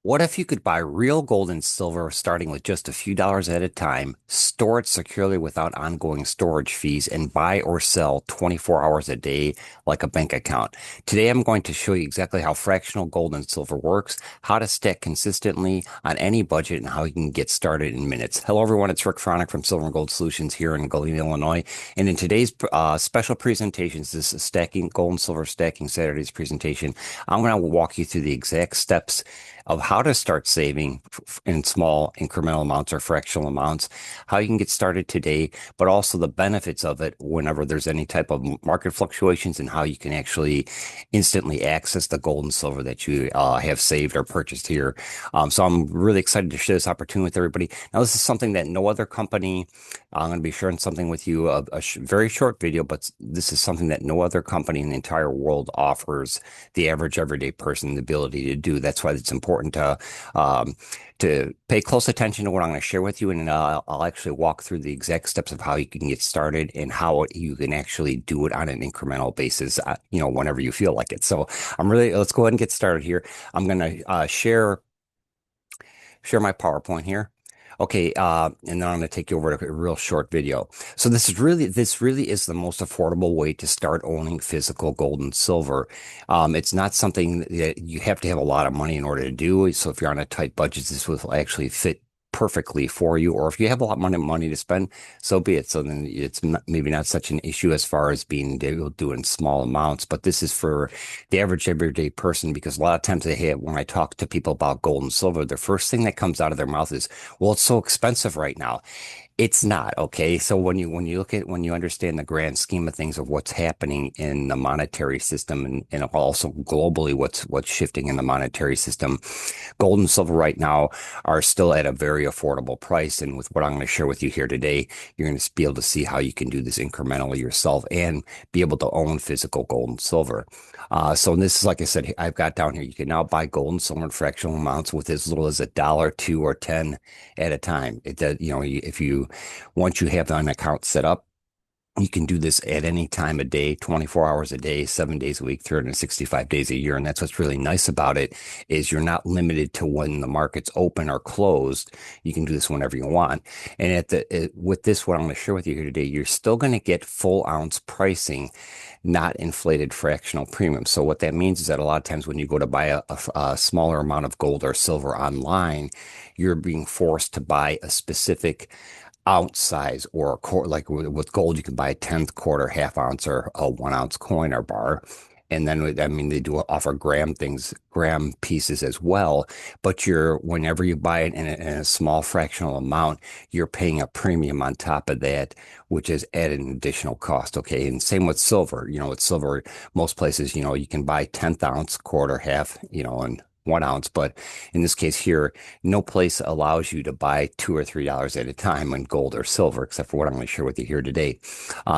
What if you could buy real gold and silver starting with just a few dollars at a time, store it securely without ongoing storage fees, and buy or sell 24 hours a day like a bank account? Today, I'm going to show you exactly how fractional gold and silver works, how to stack consistently on any budget, and how you can get started in minutes. Hello, everyone. It's Rick Fronick from Silver and Gold Solutions here in Galena, Illinois. And in today's special presentations, this is Stacking Gold and Silver Stacking Saturdays presentation. I'm going to walk you through the exact steps of how to start saving in small incremental amounts or fractional amounts, how you can get started today, but also the benefits of it whenever there's any type of market fluctuations and how you can actually instantly access the gold and silver that you have saved or purchased here. So I'm really excited to share this opportunity with everybody. Now, this is something that no other company, I'm going to be sharing something with you, a very short video, but this is something that no other company in the entire world offers the average everyday person the ability to do. That's why it's important um, to pay close attention to what I'm going to share with you, and I'll actually walk through the exact steps of how you can get started and how you can actually do it on an incremental basis, whenever you feel like it. So let's go ahead and get started here. I'm going to share my PowerPoint here. Okay, and then I'm going to take you over to a real short video. So this really is the most affordable way to start owning physical gold and silver. It's not something that you have to have a lot of money in order to do. So if you're on a tight budget, this will actually fit perfectly for you. Or if you have a lot of money to spend, so be it. So then it's maybe not such an issue as far as being able to do it in small amounts. But this is for the average everyday person, because a lot of times when I talk to people about gold and silver, the first thing that comes out of their mouth is, well, it's so expensive right now. It's not, okay. So when you understand the grand scheme of things of what's happening in the monetary system, and also globally what's shifting in the monetary system, gold and silver right now are still at a very affordable price. And with what I'm going to share with you here today, you're going to be able to see how you can do this incrementally yourself and be able to own physical gold and silver. So this is, like I said, I've got down here, you can now buy gold and silver in fractional amounts with as little as a dollar, two, or 10 at a time. It does, if you, once you have an account set up, you can do this at any time of day, 24 hours a day, 7 days a week, 365 days a year. And that's what's really nice about it, is you're not limited to when the market's open or closed. You can do this whenever you want. And with this, what I'm going to share with you here today, you're still going to get full ounce pricing, not inflated fractional premium. So what that means is that a lot of times when you go to buy a smaller amount of gold or silver online, you're being forced to buy a specific ounce size or a quarter. Like with gold, you can buy a tenth, quarter, half ounce, or a 1 ounce coin or bar. And then, I mean, they do offer gram pieces as well. But whenever you buy it in a small fractional amount, you're paying a premium on top of that, which is at an additional cost. Okay. And same with silver. With silver, most places, you can buy 10th ounce, quarter, half, and 1 ounce. But in this case here, no place allows you to buy $2 or $3 at a time in gold or silver, except for what I'm going to share with you here today.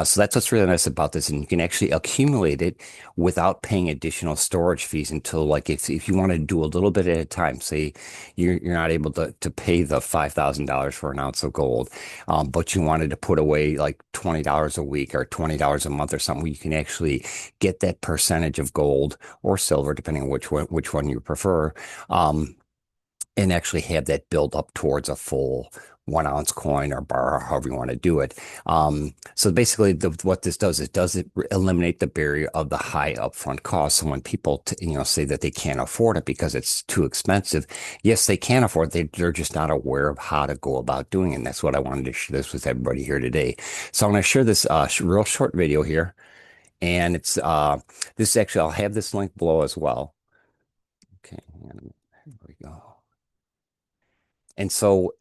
So that's what's really nice about this. And you can actually accumulate it without paying additional storage fees until, like, if you want to do a little bit at a time, say you're not able to pay the $5,000 for an ounce of gold, but you wanted to put away like $20 a week or $20 a month or something, you can actually get that percentage of gold or silver, depending on which one you prefer, um, and actually have that build up towards a full 1 ounce coin or bar, or however you want to do it. So basically, what this does, it eliminate the barrier of the high upfront cost. So when people, say that they can't afford it because it's too expensive, yes, they can afford it. They're just not aware of how to go about doing it. And that's what I wanted to share this with everybody here today. So I'm going to share this real short video here, and it's this actually, I'll have this link below as well. Okay, and here we go. And so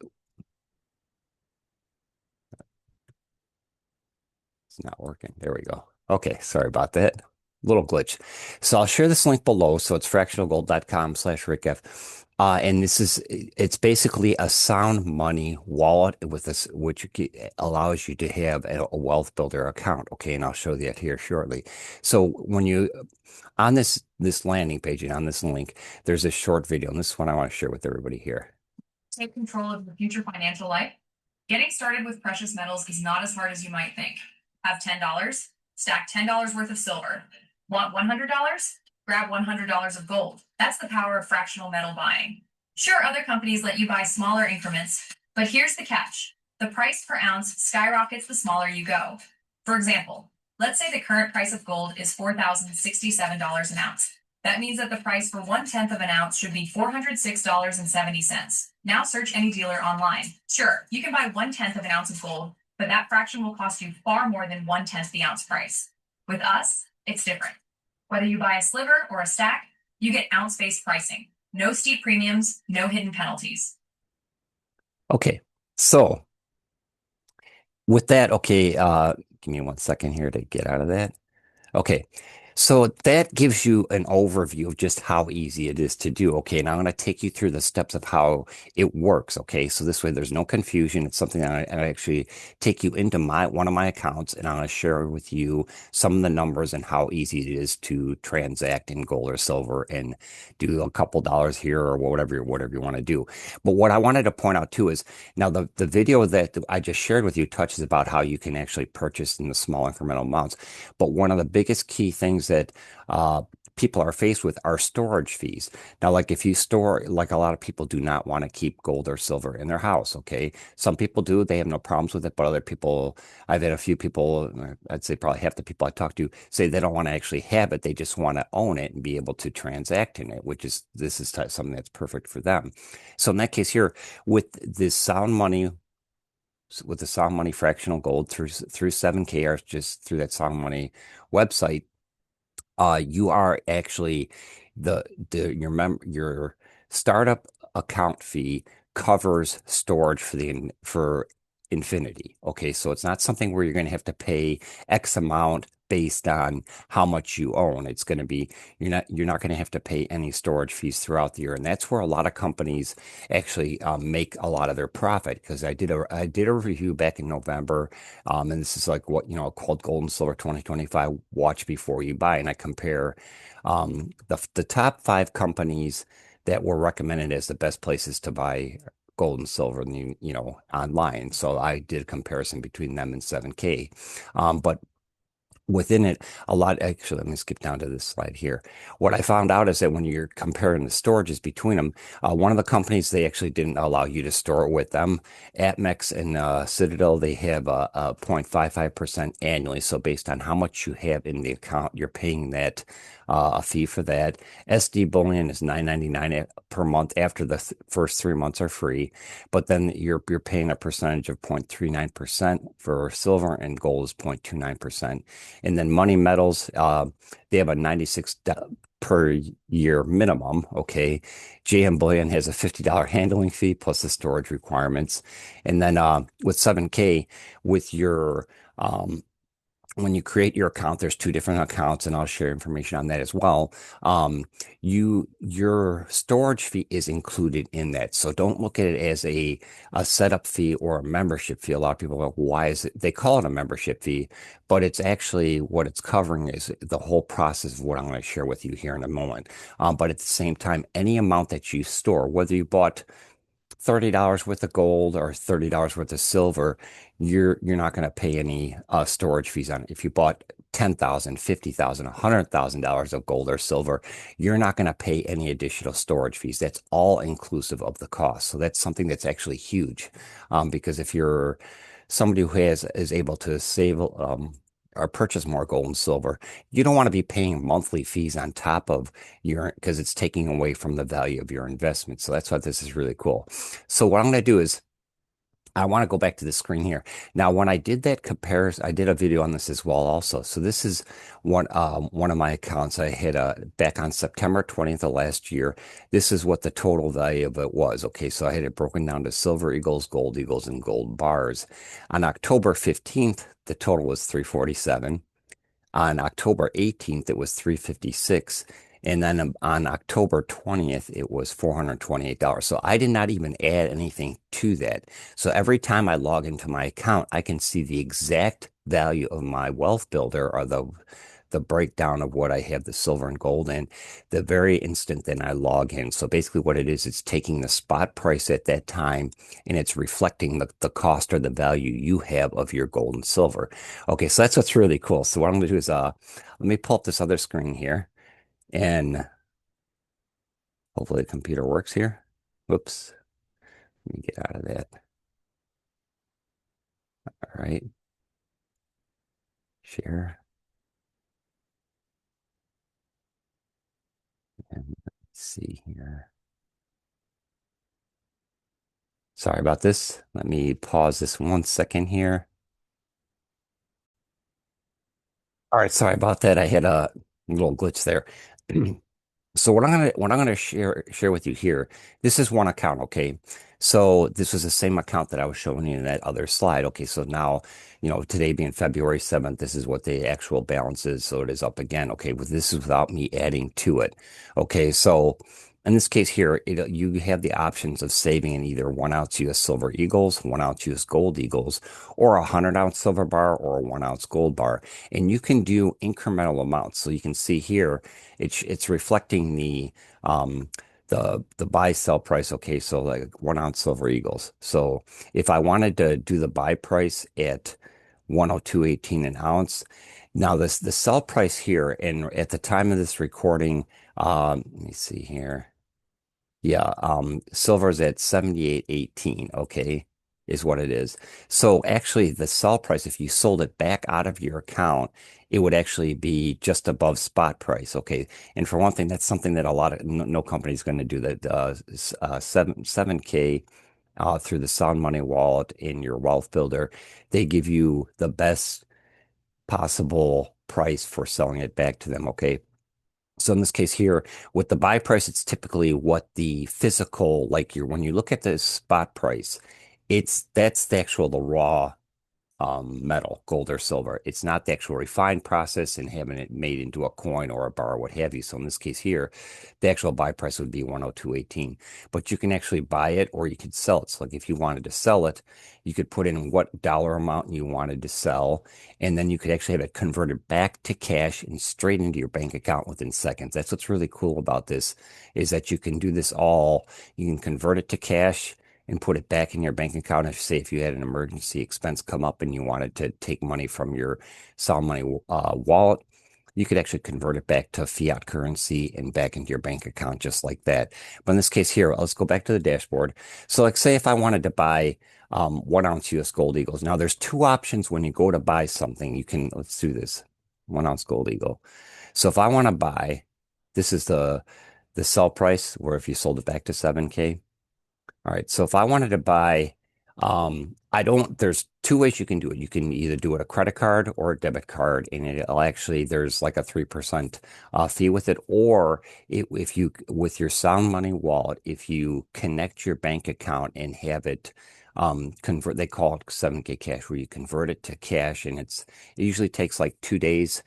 it's not working. There we go. Okay, sorry about that. Little glitch. So I'll share this link below. So it's fractionalgold.com/rickf. And it's basically a sound money wallet with this, which allows you to have a wealth builder account. Okay, and I'll show that here shortly. So on this landing page and on this link, there's a short video, and this is what I want to share with everybody here. Take control of your future financial life. Getting started with precious metals is not as hard as you might think. Have $10? Stack $10 worth of silver. Want $100? Grab $100 of gold. That's the power of fractional metal buying. Sure, other companies let you buy smaller increments, but here's the catch. The price per ounce skyrockets the smaller you go. For example, let's say the current price of gold is $4,067 an ounce. That means that the price for 1/10 of an ounce should be $406.70. Now search any dealer online. Sure, you can buy 1/10 of an ounce of gold, but that fraction will cost you far more than 1/10 the ounce price. With us, it's different. Whether you buy a sliver or a stack, you get ounce-based pricing. No steep premiums, no hidden penalties. Okay, so with that, okay, give me 1 second here to get out of that. Okay. So that gives you an overview of just how easy it is to do. Okay. Now I'm going to take you through the steps of how it works. Okay. So this way there's no confusion. It's something that I actually take you into one of my accounts and I'm going to share with you some of the numbers and how easy it is to transact in gold or silver and do a couple dollars here or whatever you want to do. But what I wanted to point out too is now the video that I just shared with you touches about how you can actually purchase in the small incremental amounts. But one of the biggest key things that uh, people are faced with are storage fees. Now, like if you store, like a lot of people do not want to keep gold or silver in their house. Okay. Some people do, they have no problems with it, but other people, I've had a few people, I'd say probably half the people I talk to say they don't want to actually have it. They just want to own it and be able to transact in it, which is, this is something that's perfect for them. So in that case here, with this sound money, with the Sound Money fractional gold through 7K or just through that Sound Money website, you are actually your startup account fee covers storage for infinity. Okay, so it's not something where you're going to have to pay X amount based on how much you own. It's going to be you're not going to have to pay any storage fees throughout the year, and that's where a lot of companies actually make a lot of their profit. Because I did a review back in November, and this is like what called Gold and Silver 2025. Watch before you buy, and I compare the top five companies that were recommended as the best places to buy gold and silver online. So I did a comparison between them and 7K. But within it, a lot, actually, let me skip down to this slide here. What I found out is that when you're comparing the storages between them, one of the companies, they actually didn't allow you to store it with them. AtMex and Citadel, they have a 0.55% annually. So based on how much you have in the account, you're paying that a fee for that. SD Bullion is $9.99 per month after the first 3 months are free, but then you're paying a percentage of 0.39% for silver, and gold is 0.29%. And then Money Metals, they have a 96 per year minimum. Okay. JM Bullion has a $50 handling fee plus the storage requirements. And then with 7K, with your when you create your account, there's two different accounts, and I'll share information on that as well. Your storage fee is included in that, so don't look at it as a setup fee or a membership fee. A lot of people are like, why is it? They call it a membership fee, but it's actually what it's covering is the whole process of what I'm going to share with you here in a moment. But at the same time, any amount that you store, whether you bought $30 worth of gold or $30 worth of silver, you're not going to pay any storage fees on it. If you bought 10,000, 50,000, $100,000 of gold or silver, you're not going to pay any additional storage fees. That's all inclusive of the cost. So that's something that's actually huge, because if you're somebody who is able to save or purchase more gold and silver, you don't want to be paying monthly fees on top of because it's taking away from the value of your investment. So that's why this is really cool. So what I'm going to do is I want to go back to the screen here. Now, when I did that comparison, I did a video on this as well also. So this is one of my accounts I had back on September 20th of last year. This is what the total value of it was. Okay, so I had it broken down to silver eagles, gold eagles, and gold bars. On October 15th, the total was 347. On October 18th, it was 356. And then on October 20th, it was $428. So I did not even add anything to that. So every time I log into my account, I can see the exact value of my wealth builder, or the breakdown of what I have the silver and gold in the very instant that I log in. So basically what it is, it's taking the spot price at that time and it's reflecting the cost or the value you have of your gold and silver. Okay, so that's what's really cool. So what I'm going to do is let me pull up this other screen here, and hopefully the computer works here. Whoops. Let me get out of that. All right. Share. And let's see here. Sorry about this. Let me pause this 1 second here. All right, sorry about that. I had a little glitch there. So what I'm gonna share with you here, this is one account, okay? So this was the same account that I was showing you in that other slide. Okay, so now, today being February 7th, this is what the actual balance is. So it is up again. Okay, but this is without me adding to it. Okay, so in this case here, you have the options of saving in either 1 ounce US silver eagles, 1 ounce US gold eagles, or a 100 ounce silver bar or a 1 ounce gold bar. And you can do incremental amounts. So you can see here it's reflecting um the buy sell price. Okay, so like 1 ounce silver eagles. So if I wanted to do the buy price at 102.18 an ounce, now this the sell price here, and at the time of this recording, let me see here. Yeah, silver's at 78.18, okay, is what it is. So actually the sell price, if you sold it back out of your account, it would actually be just above spot price, okay? And for one thing, that's something that a lot of no company is going to do that 7K through the Sound Money wallet in your wealth builder. They give you the best possible price for selling it back to them, okay? So in this case here, with the buy price, it's typically what the physical, like when you look at the spot price, that's the raw metal, gold or silver. It's not the actual refined process and having it made into a coin or a bar or what have you. So in this case here, the actual buy price would be 102.18. But you can actually buy it or you could sell it. So like if you wanted to sell it, you could put in what dollar amount you wanted to sell, and then you could actually have it converted back to cash and straight into your bank account within seconds. That's what's really cool about this, is that you can do this all. You can convert it to cash and put it back in your bank account. If you had an emergency expense come up and you wanted to take money from your Sound Money wallet, you could actually convert it back to fiat currency and back into your bank account just like that. But in this case here, let's go back to the dashboard. So like say if I wanted to buy 1 ounce US gold eagles. Now there's two options when you go to buy something. Let's do this. 1 ounce gold eagle. So if I want to buy, this is the sell price where if you sold it back to 7K. All right. So if I wanted to buy, there's two ways you can do it. You can either do it a credit card or a debit card, and there's like a 3% fee with it. Or if you, with your Sound Money wallet, if you connect your bank account and have it convert, they call it 7K cash, where you convert it to cash, and it usually takes like 2 days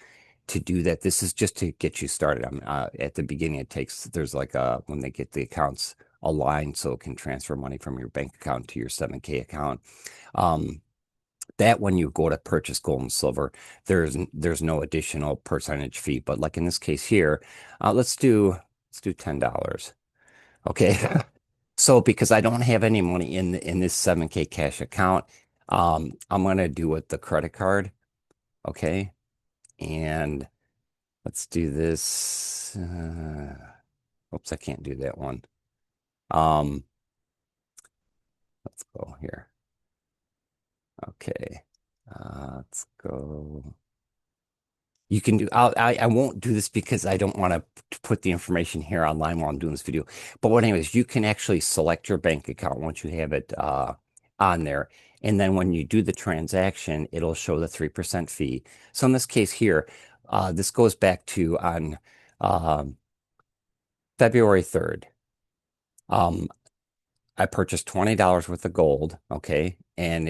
to do that. This is just to get you started. At the beginning, there's like when they get the accounts aligned so it can transfer money from your bank account to your 7K account. Um, that when you go to purchase gold and silver, there's no additional percentage fee. But like in this case here, let's do $10. Okay. So because I don't have any money in this 7K cash account, I'm gonna do it the credit card. Okay. And let's do this. Oops, I can't do that one. Um, let's go here. Okay. Let's go. You can do, I won't do this because I don't want to put the information here online while I'm doing this video. But what anyways, you can actually select your bank account once you have it on there. And then when you do the transaction, it'll show the 3% fee. So in this case here, this goes back to on um February 3rd. Um, I purchased $20 worth of gold, okay,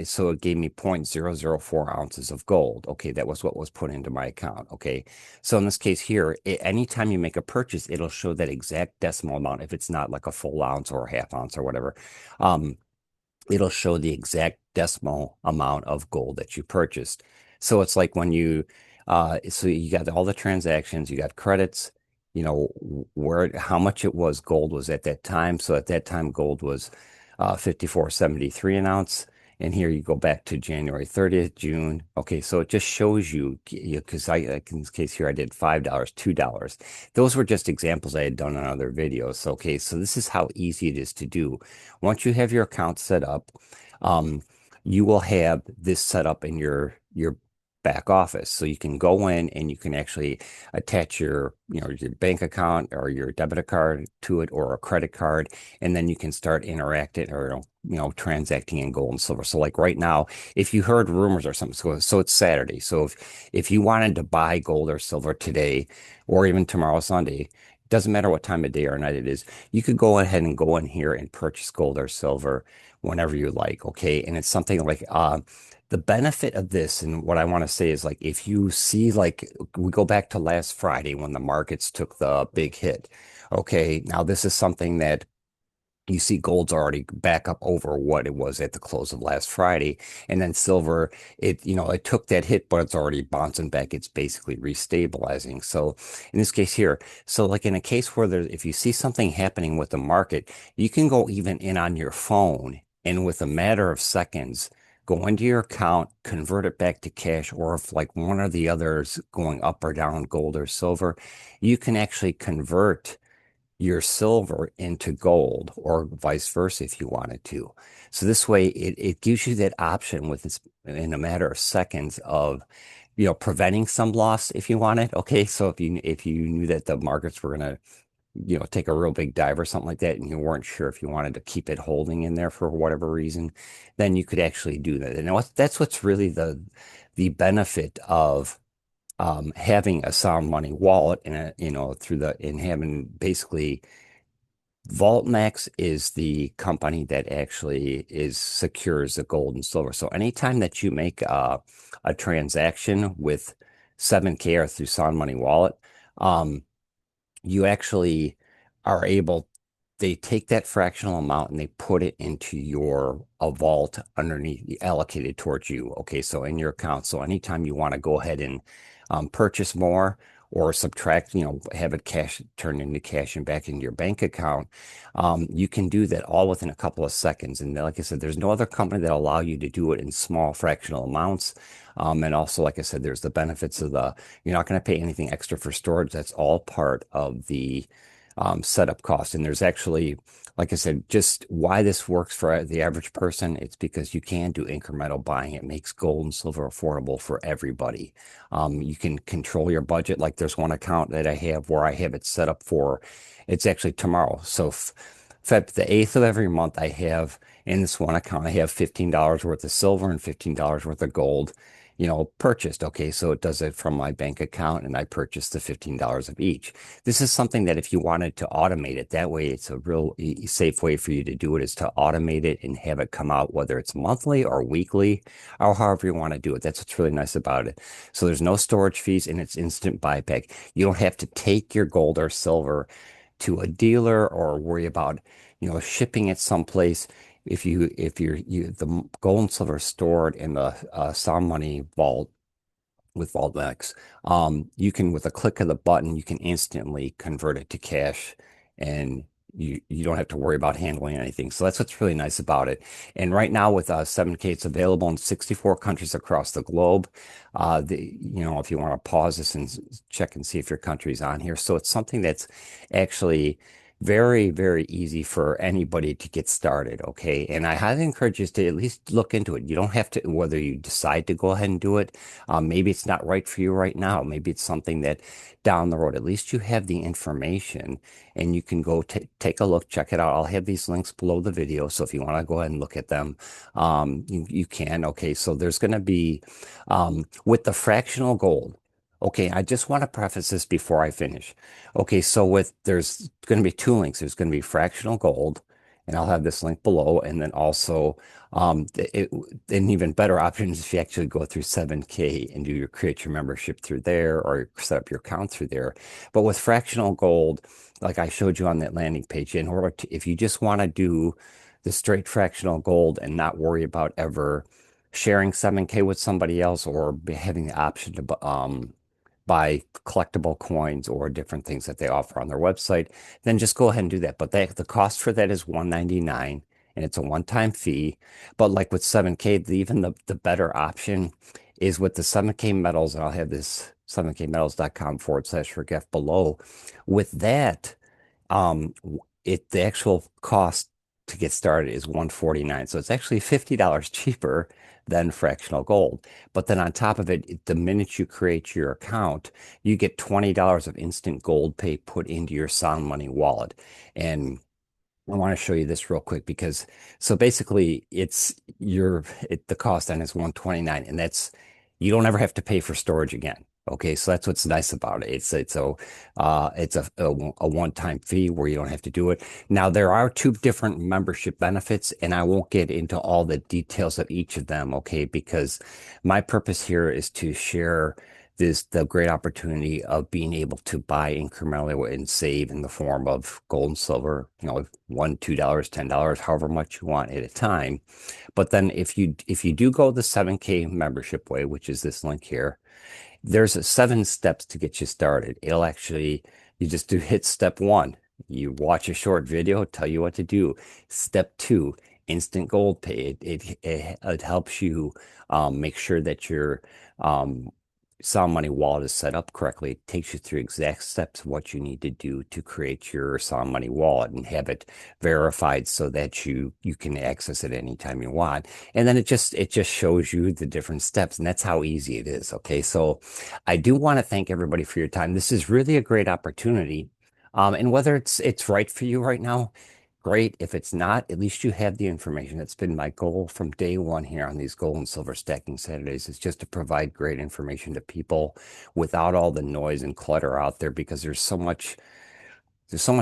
so it gave me 0.004 ounces of gold. Okay, that was what was put into my account. Okay, so in this case here, anytime you make a purchase, it'll show that exact decimal amount if it's not like a full ounce or a half ounce or whatever. Um, it'll show the exact decimal amount of gold that you purchased. So it's like so you got all the transactions, you got credits, how much gold was at that time. So at that time, gold was 54.73 an ounce. And here you go back to January 30th, June. Okay, so it just shows you, because like in this case here, I did $5, $2. Those were just examples I had done on other videos. Okay, so this is how easy it is to do. Once you have your account set up, um, you will have this set up in your back office. So you can go in and you can actually attach your bank account or your debit card to it or a credit card, and then you can start interacting or transacting in gold and silver. So like right now, if you heard rumors or something, so it's Saturday. So if you wanted to buy gold or silver today or even tomorrow Sunday, doesn't matter what time of day or night it is, you could go ahead and go in here and purchase gold or silver whenever you like. Okay. And it's something like the benefit of this, and what I want to say is like if you see, like we go back to last Friday when the markets took the big hit. Okay, now this is something that you see gold's already back up over what it was at the close of last Friday. And then silver, it took that hit, but it's already bouncing back. It's basically restabilizing. So in this case here, so like in a case where if you see something happening with the market, you can go even in on your phone and with a matter of seconds, go into your account, convert it back to cash, or if like one or the others going up or down, gold or silver, you can actually convert your silver into gold or vice versa if you wanted to. So this way it gives you that option with this in a matter of seconds of preventing some loss if you want it. Okay. So if you knew that the markets were gonna take a real big dive or something like that, and you weren't sure if you wanted to keep it holding in there for whatever reason, then you could actually do that. And that's what's really the benefit of having a sound money wallet and having basically VaultMax is the company that actually secures the gold and silver. So anytime that you make a transaction with 7K or through Sound Money Wallet, um, you actually are able, they take that fractional amount and they put it into your a vault underneath allocated towards you. Okay, so in your account. So anytime you want to go ahead and purchase more or subtract, have it cash turned into cash and back into your bank account, you can do that all within a couple of seconds. And like I said, there's no other company that allow you to do it in small fractional amounts. And also, like I said, there's the benefits of you're not going to pay anything extra for storage. That's all part of the setup cost. And there's actually, like I said, just why this works for the average person. It's because you can do incremental buying. It makes gold and silver affordable for everybody. You can control your budget. Like there's one account that I have where I have it set up for, it's actually tomorrow. So the 8th of every month, I have in this one account, I have $15 worth of silver and $15 worth of gold, purchased. Okay, so it does it from my bank account and I purchased the $15 of each. This is something that if you wanted to automate it, that way it's a real safe way for you to do it is to automate it and have it come out, whether it's monthly or weekly or however you want to do it. That's what's really nice about it. So there's no storage fees and it's instant buyback. You don't have to take your gold or silver to a dealer or worry about, shipping it someplace. If the gold and silver stored in the Sound Money vault with VaultMax, you can, with a click of the button, you can instantly convert it to cash, and you don't have to worry about handling anything. So that's what's really nice about it. And right now with 7K, it's available in 64 countries across the globe. If you want to pause this and check and see if your country's on here. So it's something that's actually very, very easy for anybody to get started. Okay. And I highly encourage you to at least look into it. You don't have to, whether you decide to go ahead and do it. Maybe it's not right for you right now. Maybe it's something that down the road, at least you have the information and you can go take a look, check it out. I'll have these links below the video. So if you want to go ahead and look at them, you can. Okay. So there's going to be, with the fractional gold. Okay. I just want to preface this before I finish. Okay. So there's going to be two links. There's going to be fractional gold, and I'll have this link below. And then also, an even better option is if you actually go through 7K and create your membership through there or set up your account through there. But with fractional gold, like I showed you on that landing page, if you just want to do the straight fractional gold and not worry about ever sharing 7K with somebody else or having the option to buy collectible coins or different things that they offer on their website, then just go ahead and do that. But the cost for that is $199. and it's a one-time fee. But like with 7K, even the better option is with the 7K metals, and I'll have this 7kmetals.com/forgf below. With that, the actual cost to get started is 149. So it's actually $50 cheaper than fractional gold. But then on top of it, the minute you create your account, you get $20 of instant gold pay put into your Sound Money wallet. And I want to show you this real quick because so basically the cost on is 129, and that's you don't ever have to pay for storage again. Okay, so that's what's nice about it. It's a one-time fee where you don't have to do it. Now there are two different membership benefits, and I won't get into all the details of each of them, okay, because my purpose here is to share the great opportunity of being able to buy incrementally and save in the form of gold and silver, $1, $2, $10, however much you want at a time. But then if you do go the 7K membership way, which is this link here, there's 7 steps to get you started. You just hit step one. You watch a short video, tell you what to do. Step two, instant gold pay. It helps you make sure that your Sound Money wallet is set up correctly. It takes you through exact steps of what you need to do to create your Sound Money wallet and have it verified so that you can access it anytime you want. And then it just shows you the different steps, and that's how easy it is. Okay, so I do want to thank everybody for your time. This is really a great opportunity. And whether it's right for you right now, great. If it's not, at least you have the information. That's been my goal from day one here on these gold and silver stacking Saturdays, is just to provide great information to people without all the noise and clutter out there, because there's so much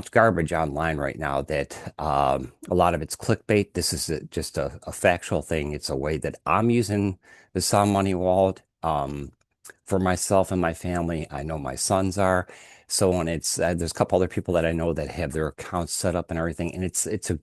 garbage online right now that a lot of it's clickbait. This is just a factual thing. It's a way that I'm using the Sound Money wallet for myself and my family. I know my sons are. So when there's a couple other people that I know that have their accounts set up and everything, and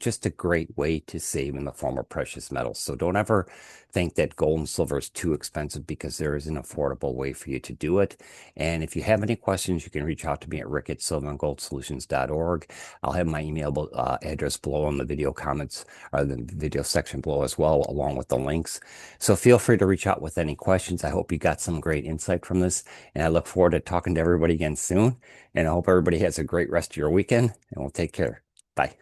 just a great way to save in the form of precious metals. So don't ever think that gold and silver is too expensive, because there is an affordable way for you to do it. And if you have any questions, you can reach out to me at rick@silverandgoldsolutions.org. I'll have my email address below in the video comments, or the video section below as well, along with the links. So feel free to reach out with any questions. I hope you got some great insight from this, and I look forward to talking to everybody again soon. And I hope everybody has a great rest of your weekend, and we'll take care. Bye.